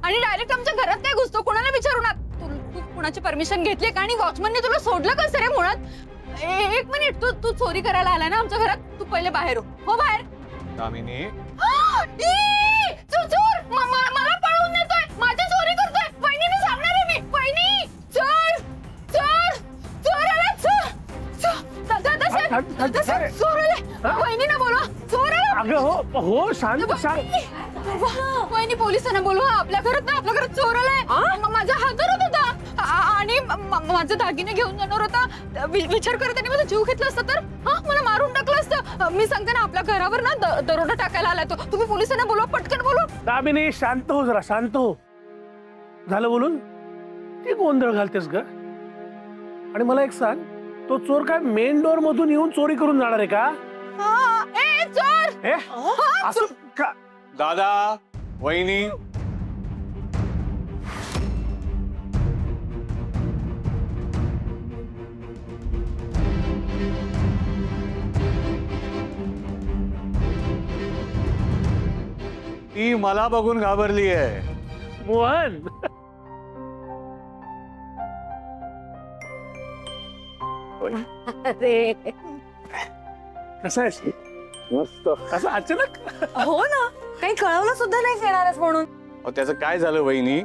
आणि डायरेक्ट आमच्या घरात काय घुसतो, कोणाला विचारू ना. तू कुणाची परमिशन घेतली का आणि वॉचमनने तुला सोडलं कसं रे मुळात? एक मिनिट, तू तू चोरी करायला आला ना आमच्या घरात, तू पहिले बाहेर हो बाहेर. दामिनी चोर मला पळवून नेतोय, माझी चोरी करतोय. वहिनीने सांगणार आहे मी. वहिनी चोर चोर चोर आला, चोर आले. वहिनीने बोलवा, चोर आला. अगं हो शांत शांत. वहिनी पोलिसांना बोलवा, आपल्या घरात चोर आलाय. माझा हातात होता आणि माझे दागिने घेऊन जाणार होता. विचार करत त्यांनी माझा जीव घेतला असता तर मला मारून टाकलं असतं. मी सांगते ना, आपल्या घरावर ना दरोडा टाकायला आलाय तो. तुम्ही पोलिसांना बोलवा, पटकन बोलवा. दामिनी शांत हो जरा, शांत हो. झालं बोलून? ती गोंधळ घालतेस ग. आणि मला एक सांग, तो चोर काय मेन डोर मधून येऊन चोरी करून जाणार आहे का? चोर असं का? दादा, वहिनी, ती मला बघून घाबरली आहे. मोहन अरे कसं आहेस? मस्त. असं अचानक? हो ना, काही कळवलं सुद्धा नाही येणारच म्हणून. त्याचं काय झालं वहिनी,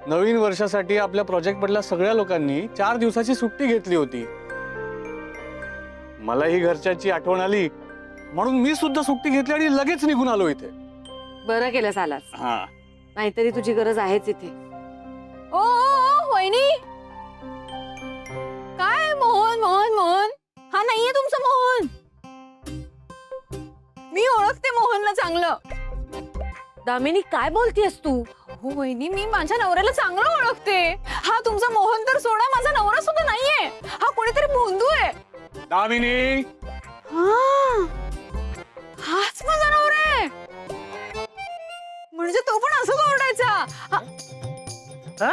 नवीन वर्षासाठी आपल्या प्रोजेक्ट मधल्या सगळ्या लोकांनी 4 दिवसाची सुट्टी घेतली होती. मलाही घरच्याची आठवण आली म्हणून मी सुद्धा सुट्टी घेतली आणि लगेच निघून आलो इथे. बरं केलंस आलास, हा, नाहीतरी तुझी गरज आहेच इथे. ओ वहिनी, काय मोहन मोहन मोहन? हा नाहीये तुमचा मोहन. मी ओळखते मोहनला चांगलं. दामिनी काय बोलतेस तू? हो वहिनी, मी माझ्या नवऱ्याला चांगलं ओळखते. हा तुमचा मोहन तर सोडा, माझा नवरा सुद्धा नाहीये. हा कोणीतरी भोंदू आहे. दामिनी, हाच माझा नवरा आहे. म्हणजे तो पण असंच ओरडायचा. हा?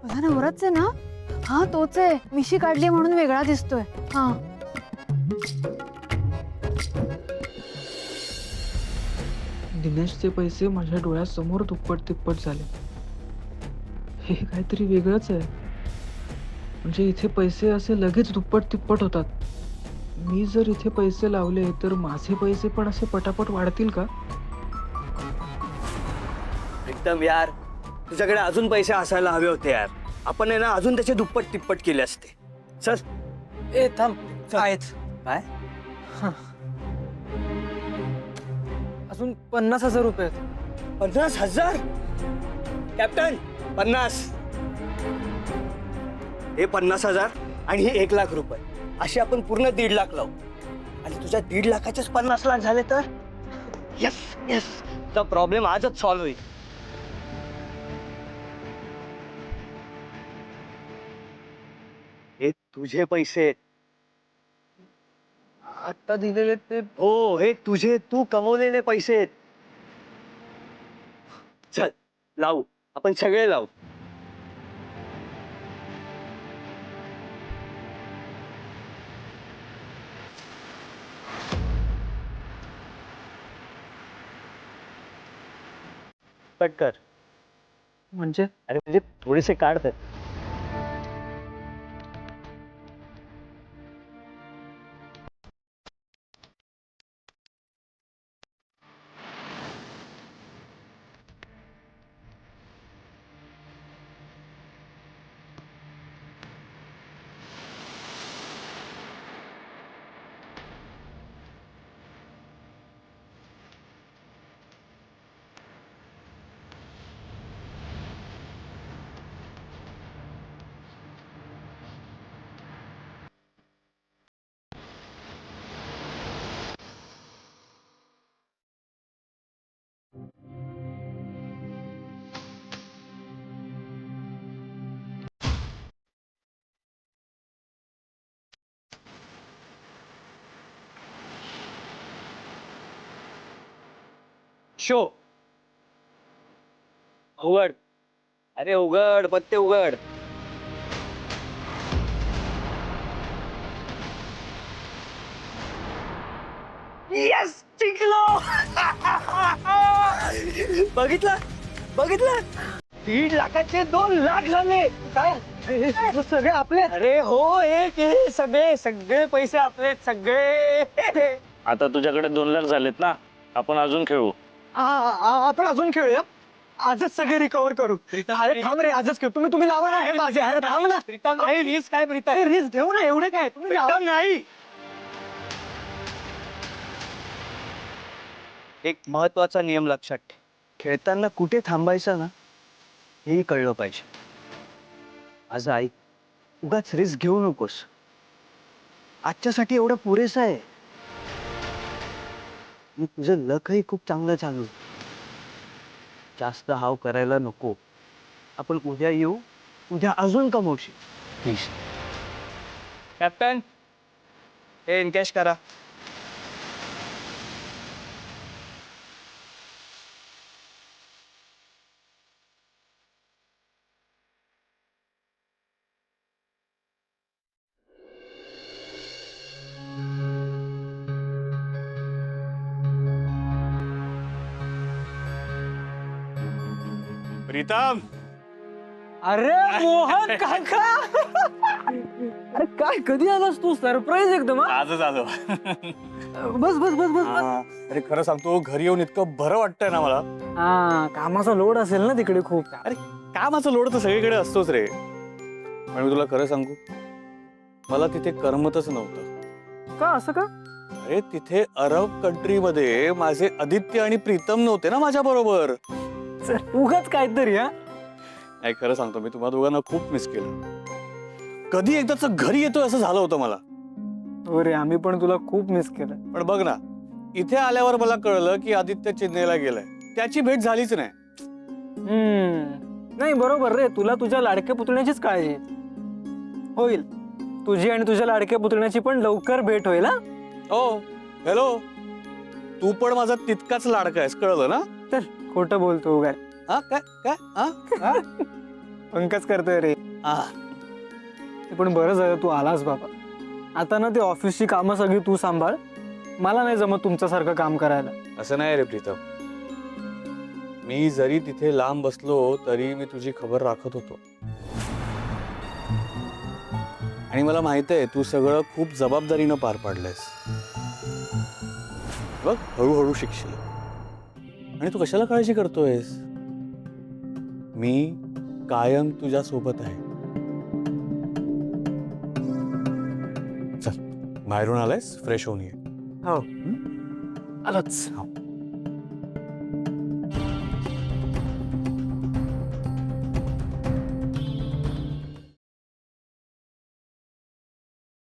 माझा नवराच आहे ना? हा तोच आहे. मिशी काढली म्हणून वेगळा दिसतोय. हा दिनेशचे पैसे माझ्या डोळ्यासमोर दुप्पट तिप्पट झाले. हे काहीतरी वेगळंच आहे. म्हणजे इथे पैसे असे लगेच दुप्पट तिप्पट होतात. मी जर इथे पैसे लावले तर माझे पैसे पण असे पटापट वाढतील का? एकदम यार, तुझ्याकडे अजून पैसे असायला हवे होते यार. आपण आहे ना अजून त्याचे दुप्पट तिप्पट केले असते. चल. ए थांब, आहेच काय? अजून 50,000 रुपये आहेत. 50,000? कॅप्टन 50. हे 50,000 आणि हे 1,00,000 रुपये, असे आपण पूर्ण 1.5 लाख लावू. आणि तुझ्या 1.5 लाखाचेच 50 लाख झाले तर यस यस, तर प्रॉब्लेम आजच सॉल्व्ह होईल. हे तुझे पैसे. आता दिलेले ते हो, हे तुझे, तू कमवलेले पैसे आहेत. चल लावू, आपण सगळे लावू. कट कर. म्हणजे अरे म्हणजे थोडेसे काढतात. शो उघड. अरे उघड, पत्ते उघड. येस जिंकलो. बघितलं बघितलं 1.5 लाखाचे 2 लाख झाले. काय सगळे आपले. अरे हो एक हे सगळे सगळे पैसे आपले सगळे. आता तुझ्याकडे 2 लाख झालेत ना, आपण अजून खेळू. आपण अजून खेळूया. आजच सगळे रिकव्हर करू. अरे थांब रे, आजच खेळ. तुम्ही लावा ना हे माझे. अरे थांब ना. नाही रिस्क काय प्रीता रिस्क घेऊ ना, एवढे काय तुम्ही लावा. नाही. एक महत्वाचा नियम लक्षात ठेव. खेळताना कुठे थांबायचं ना हेही कळलं पाहिजे. माझं ऐक, उगाच रिस्क घेऊ नकोस. आजच्यासाठी एवढं पुरेसं आहे. तुझं लकही खूप चांगलं चालू. जास्त हाव करायला नको. आपण उद्या येऊ, उद्या अजून कमवशील. प्लीज कॅप्टन हे एनकॅश करा. प्रीतम अरे मोहन काका. अरे काय कधी आलास तू? सरप्राईज एकदम. आजच आलो. बस बस बस बस. अरे खरं सांगतो, घरी येऊन इतकं बरं वाटतंय ना मला. हा, कामाचा लोड असेल ना तिकडे खूप. अरे कामाचा लोड तर सगळीकडे असतोच रे. पण मी तुला खरं सांगू, मला तिथे करमतच नव्हतं. का असं का? अरे तिथे अरब कंट्रीमध्ये माझे आदित्य आणि प्रीतम नव्हते ना माझ्या बरोबर. उगाच काहीतरी. हा, नाही खरं सांगतो, मी तुम्हा दोघांना खूप मिस केलं. कधी एकदाच घरी येतोय असं झालं होतं मला. अरे आम्ही पण तुला खूप मिस केलं. पण बघ ना, इथे आल्यावर मला कळलं की आदित्य चेन्नईला गेलाय. त्याची भेट झालीच नाही. नाही बरोबर रे, तुला तुझ्या लाडक्या पुतण्याचीच काळजी होईल. तुझी आणि तुझ्या लाडक्या पुतण्याची पण लवकर भेट होईल. हा, ओ हॅलो, तू पण माझा तितकाच लाडका आहेस, कळलं ना? तर खोटं बोलतो काय? हा काय काय हा पंकज करतोय रे. हा. ते पण बरं झालं तू आलास बाबा. आता ना ते ऑफिसची कामं सगळी तू सांभाळ. मला नाही जमत तुमच्यासारखं काम करायला. असं नाही रे प्रीतम, मी जरी तिथे लांब बसलो तरी मी तुझी खबर राखत होतो. आणि मला माहित आहे तू सगळं खूप जबाबदारीनं पार पाडलंयस. बघ हळूहळू शिकशील. आणि तू कशाला काळजी करतोयस? मी कायम तुझ्या सोबत आहे. चल बाहेरून आलायस, फ्रेश होऊन ये. हो आलोच. हो.